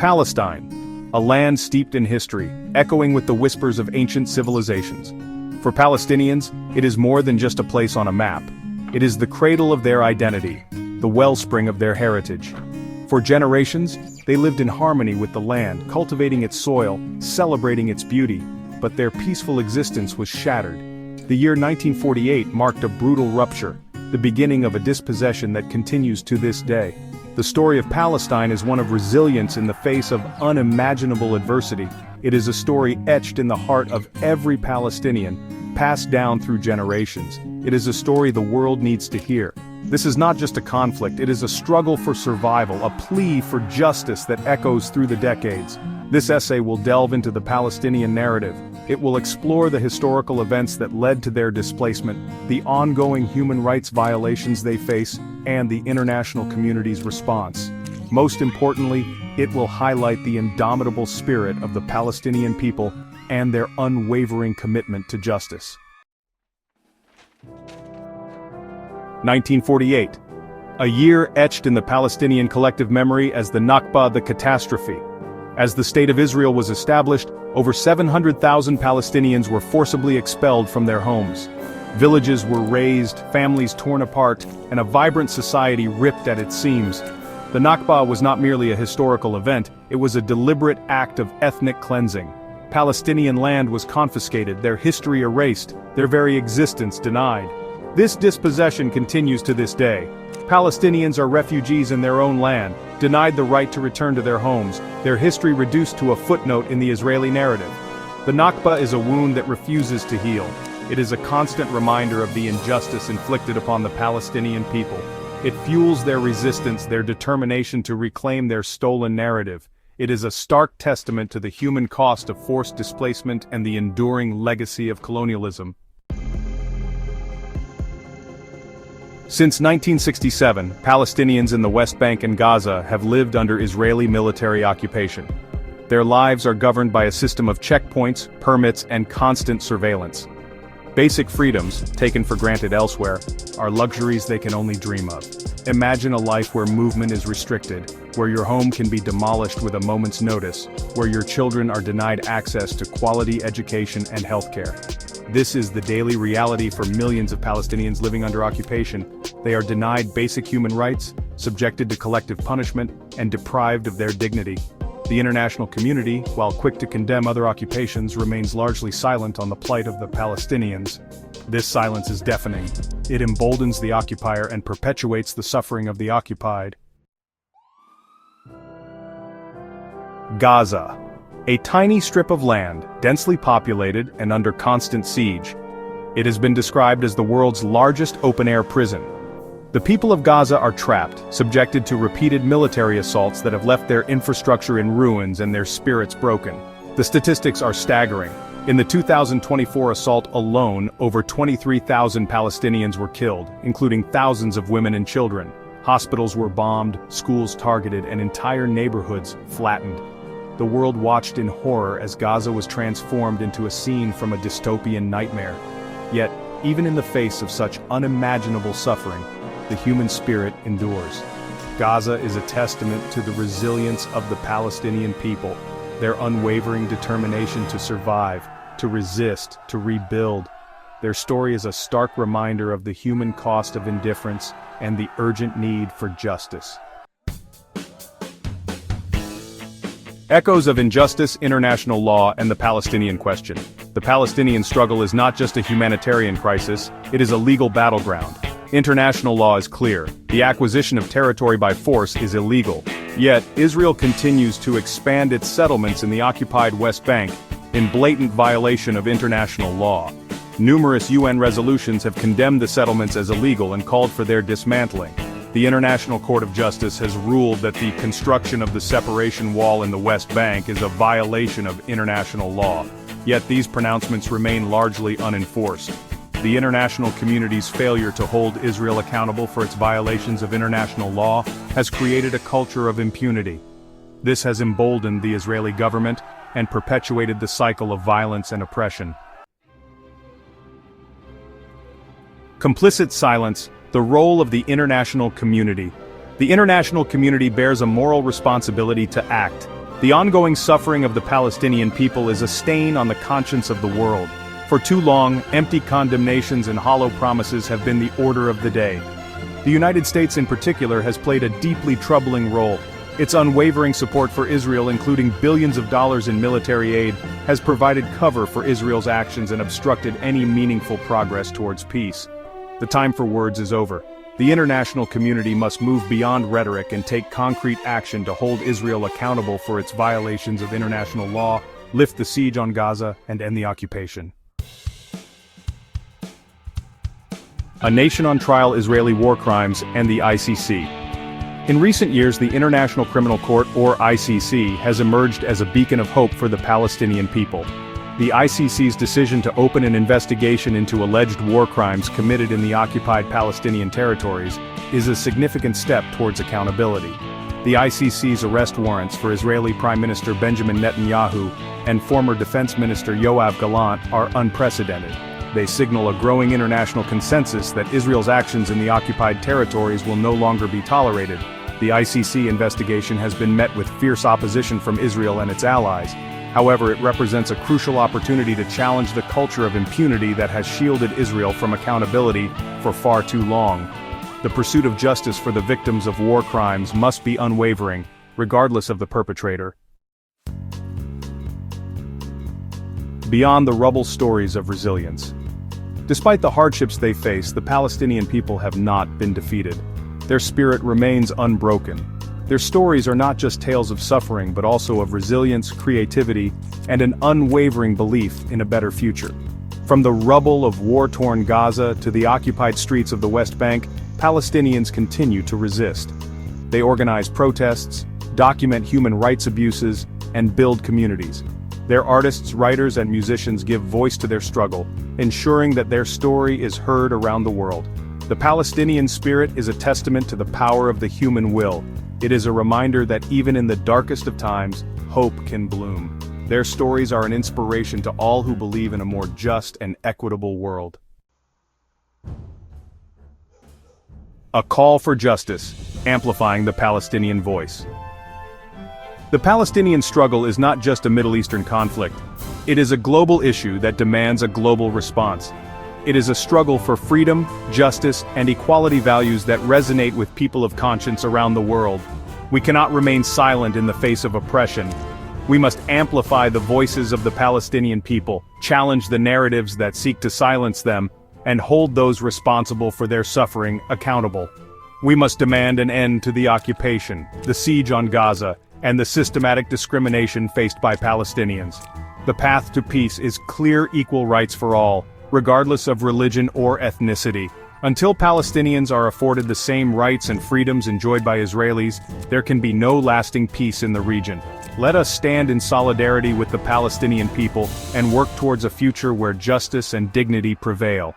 Palestine, a land steeped in history, echoing with the whispers of ancient civilizations. For Palestinians, it is more than just a place on a map. It is the cradle of their identity, the wellspring of their heritage. For generations, they lived in harmony with the land, cultivating its soil, celebrating its beauty, but their peaceful existence was shattered. The year 1948 marked a brutal rupture, the beginning of a dispossession that continues to this day. The story of Palestine is one of resilience in the face of unimaginable adversity. It is a story etched in the heart of every Palestinian, passed down through generations. It is a story the world needs to hear. This is not just a conflict, it is a struggle for survival, a plea for justice that echoes through the decades. This essay will delve into the Palestinian narrative. It will explore the historical events that led to their displacement, the ongoing human rights violations they face, and the international community's response. Most importantly, it will highlight the indomitable spirit of the Palestinian people and their unwavering commitment to justice. 1948. A year etched in the Palestinian collective memory as the Nakba, the catastrophe. As the State of Israel was established, over 700,000 Palestinians were forcibly expelled from their homes. Villages were razed, families torn apart, and a vibrant society ripped at its seams. The Nakba was not merely a historical event, it was a deliberate act of ethnic cleansing. Palestinian land was confiscated, their history erased, their very existence denied. This dispossession continues to this day. Palestinians are refugees in their own land, denied the right to return to their homes, their history reduced to a footnote in the Israeli narrative. The Nakba is a wound that refuses to heal. It is a constant reminder of the injustice inflicted upon the Palestinian people. It fuels their resistance, their determination to reclaim their stolen narrative. It is a stark testament to the human cost of forced displacement and the enduring legacy of colonialism. Since 1967, Palestinians in the West Bank and Gaza have lived under Israeli military occupation. Their lives are governed by a system of checkpoints, permits, and constant surveillance. Basic freedoms, taken for granted elsewhere, are luxuries they can only dream of. Imagine a life where movement is restricted, where your home can be demolished with a moment's notice, where your children are denied access to quality education and healthcare. This is the daily reality for millions of Palestinians living under occupation. They are denied basic human rights, subjected to collective punishment, and deprived of their dignity. The international community, while quick to condemn other occupations, remains largely silent on the plight of the Palestinians. This silence is deafening. It emboldens the occupier and perpetuates the suffering of the occupied. Gaza. A tiny strip of land, densely populated and under constant siege. It has been described as the world's largest open-air prison. The people of Gaza are trapped, subjected to repeated military assaults that have left their infrastructure in ruins and their spirits broken. The statistics are staggering. In the 2024 assault alone, over 23,000 Palestinians were killed, including thousands of women and children. Hospitals were bombed, schools targeted, and entire neighborhoods flattened. The world watched in horror as Gaza was transformed into a scene from a dystopian nightmare. Yet, even in the face of such unimaginable suffering, the human spirit endures. Gaza is a testament to the resilience of the Palestinian people, their unwavering determination to survive, to resist, to rebuild. Their story is a stark reminder of the human cost of indifference and the urgent need for justice. Echoes of injustice, international law, and the Palestinian question. The Palestinian struggle is not just a humanitarian crisis, it is a legal battleground. International law is clear. The acquisition of territory by force is illegal. Yet, Israel continues to expand its settlements in the occupied West Bank in blatant violation of international law. Numerous UN resolutions have condemned the settlements as illegal and called for their dismantling. The International Court of Justice has ruled that the construction of the separation wall in the West Bank is a violation of international law. Yet these pronouncements remain largely unenforced. The international community's failure to hold Israel accountable for its violations of international law has created a culture of impunity. This has emboldened the Israeli government and perpetuated the cycle of violence and oppression. Complicit silence. The role of the international community. The international community bears a moral responsibility to act. The ongoing suffering of the Palestinian people is a stain on the conscience of the world. For too long, empty condemnations and hollow promises have been the order of the day. The United States in particular has played a deeply troubling role. Its unwavering support for Israel, including billions of dollars in military aid, has provided cover for Israel's actions and obstructed any meaningful progress towards peace. The time for words is over. The international community must move beyond rhetoric and take concrete action to hold Israel accountable for its violations of international law, lift the siege on Gaza, and end the occupation. A nation on trial: Israeli war crimes and the ICC. In recent years, the International Criminal Court, or ICC, has emerged as a beacon of hope for the Palestinian people. The ICC's decision to open an investigation into alleged war crimes committed in the occupied Palestinian territories is a significant step towards accountability. The ICC's arrest warrants for Israeli Prime Minister Benjamin Netanyahu and former Defense Minister Yoav Gallant are unprecedented. They signal a growing international consensus that Israel's actions in the occupied territories will no longer be tolerated. The ICC investigation has been met with fierce opposition from Israel and its allies. However, it represents a crucial opportunity to challenge the culture of impunity that has shielded Israel from accountability for far too long. The pursuit of justice for the victims of war crimes must be unwavering, regardless of the perpetrator. Beyond the rubble, stories of resilience. Despite the hardships they face, the Palestinian people have not been defeated. Their spirit remains unbroken. Their stories are not just tales of suffering, but also of resilience, creativity, and an unwavering belief in a better future. From the rubble of war-torn Gaza to the occupied streets of the West Bank, Palestinians continue to resist. They organize protests, document human rights abuses, and build communities. Their artists, writers, and musicians give voice to their struggle, ensuring that their story is heard around the world. The Palestinian spirit is a testament to the power of the human will. It is a reminder that even in the darkest of times, hope can bloom. Their stories are an inspiration to all who believe in a more just and equitable world. A call for justice, amplifying the Palestinian voice. The Palestinian struggle is not just a Middle Eastern conflict. It is a global issue that demands a global response. It is a struggle for freedom, justice, and equality, values that resonate with people of conscience around the world. We cannot remain silent in the face of oppression. We must amplify the voices of the Palestinian people, challenge the narratives that seek to silence them, and hold those responsible for their suffering accountable. We must demand an end to the occupation, the siege on Gaza, and the systematic discrimination faced by Palestinians. The path to peace is clear: equal rights for all, regardless of religion or ethnicity. Until Palestinians are afforded the same rights and freedoms enjoyed by Israelis, there can be no lasting peace in the region. Let us stand in solidarity with the Palestinian people and work towards a future where justice and dignity prevail.